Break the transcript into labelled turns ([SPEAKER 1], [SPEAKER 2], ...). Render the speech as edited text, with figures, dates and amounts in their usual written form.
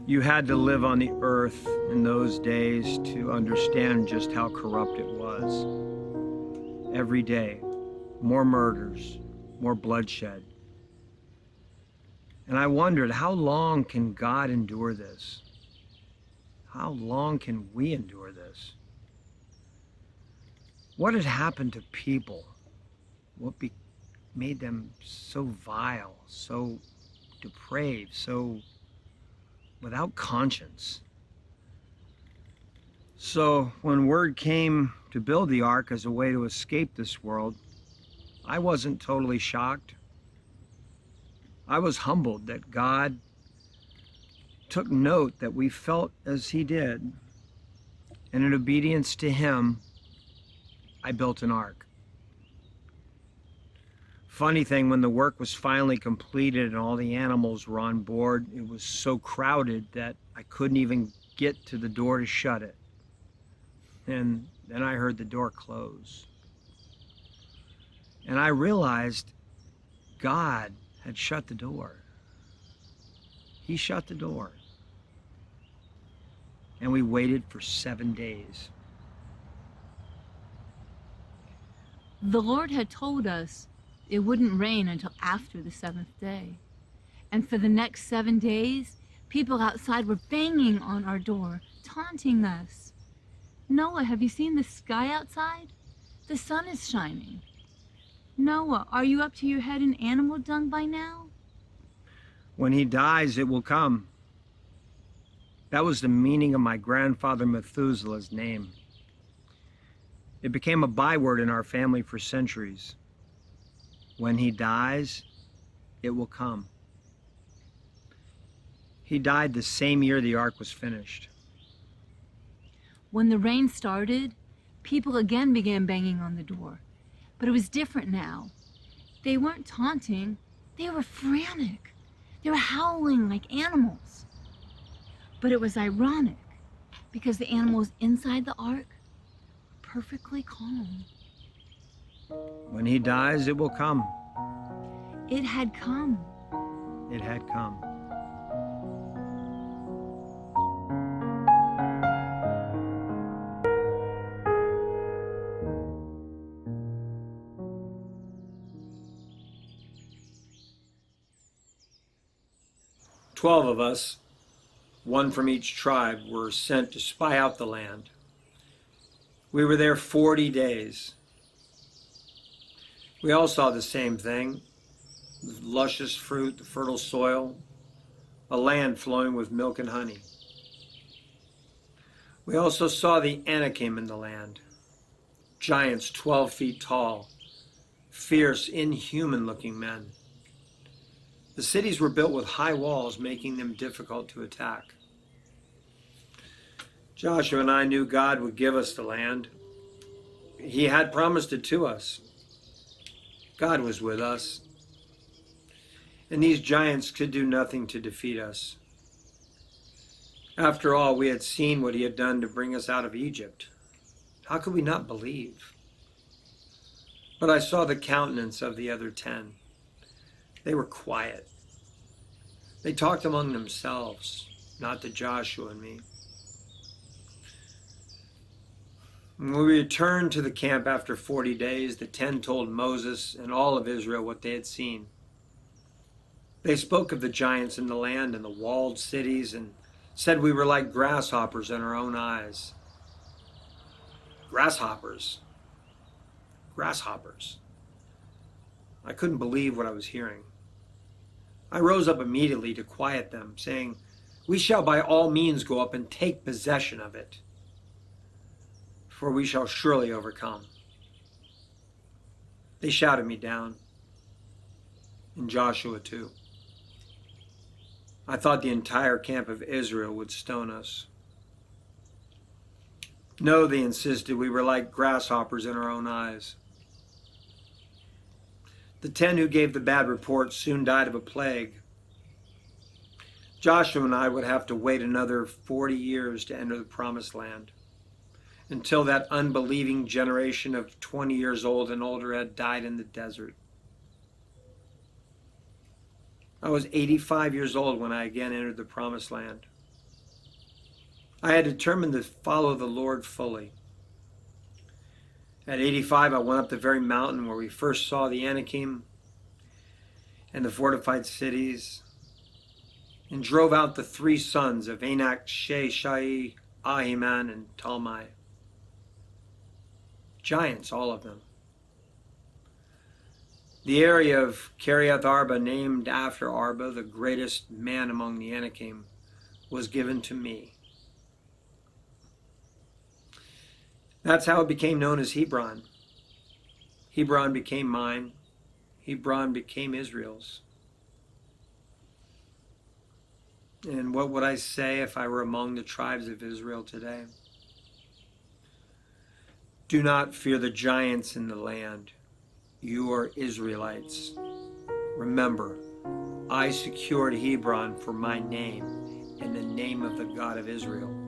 [SPEAKER 1] You had to live on the earth in those days to understand just how corrupt it was. Every day, more murders, more bloodshed. And I wondered, how long can God endure this? How long can we endure this? What had happened to people? What made them so vile, so depraved, so without conscience? So when word came to build the ark as a way to escape this world, I wasn't totally shocked. I was humbled that God took note that we felt as he did, and in obedience to him, I built an ark. Funny thing, when the work was finally completed and all the animals were on board, it was so crowded that I couldn't even get to the door to shut it. And then I heard the door close. And I realized God had shut the door. He shut the door. And we waited for 7 days.
[SPEAKER 2] The Lord had told us it wouldn't rain until after the seventh day. And for the next 7 days, people outside were banging on our door, taunting us. Noah, have you seen the sky outside? The sun is shining. Noah, are you up to your head in animal dung by now?
[SPEAKER 1] When he dies, it will come. That was the meaning of my grandfather Methuselah's name. It became a byword in our family for centuries. When he dies, it will come. He died the same year the ark was finished.
[SPEAKER 2] When the rain started, people again began banging on the door. But it was different now. They weren't taunting, they were frantic. They were howling like animals. But it was ironic, because the animals inside the ark were perfectly calm.
[SPEAKER 1] When he dies, it will come.
[SPEAKER 2] It had come.
[SPEAKER 1] It had come. "12 of us, one from each tribe, were sent to spy out the land. We were there 40 days. We all saw the same thing: the luscious fruit, the fertile soil, a land flowing with milk and honey. We also saw the Anakim in the land, giants 12 feet tall, fierce, inhuman-looking men. The cities were built with high walls, making them difficult to attack. Joshua and I knew God would give us the land. He had promised it to us. God was with us. And these giants could do nothing to defeat us. After all, we had seen what he had done to bring us out of Egypt. How could we not believe? But I saw the countenance of the other 10. They were quiet. They talked among themselves, not to Joshua and me. When we returned to the camp after 40 days, the 10 told Moses and all of Israel what they had seen. They spoke of the giants in the land and the walled cities and said we were like grasshoppers in our own eyes. Grasshoppers. Grasshoppers. I couldn't believe what I was hearing. I rose up immediately to quiet them, saying, "We shall by all means go up and take possession of it, for we shall surely overcome." They shouted me down, and Joshua too. I thought the entire camp of Israel would stone us. No, they insisted, we were like grasshoppers in our own eyes. The 10 who gave the bad report soon died of a plague. Joshua and I would have to wait another 40 years to enter the promised land, until that unbelieving generation of 20 years old and older had died in the desert. I was 85 years old when I again entered the promised land. I had determined to follow the Lord fully. At 85, I went up the very mountain where we first saw the Anakim and the fortified cities, and drove out the three sons of Anak, Shai, Ahiman, and Talmai. Giants, all of them. The area of Kiriath Arba, named after Arba, the greatest man among the Anakim, was given to me. That's how it became known as Hebron. Hebron became mine. Hebron became Israel's. And what would I say if I were among the tribes of Israel today? Do not fear the giants in the land. You are Israelites. Remember, I secured Hebron for my name and the name of the God of Israel.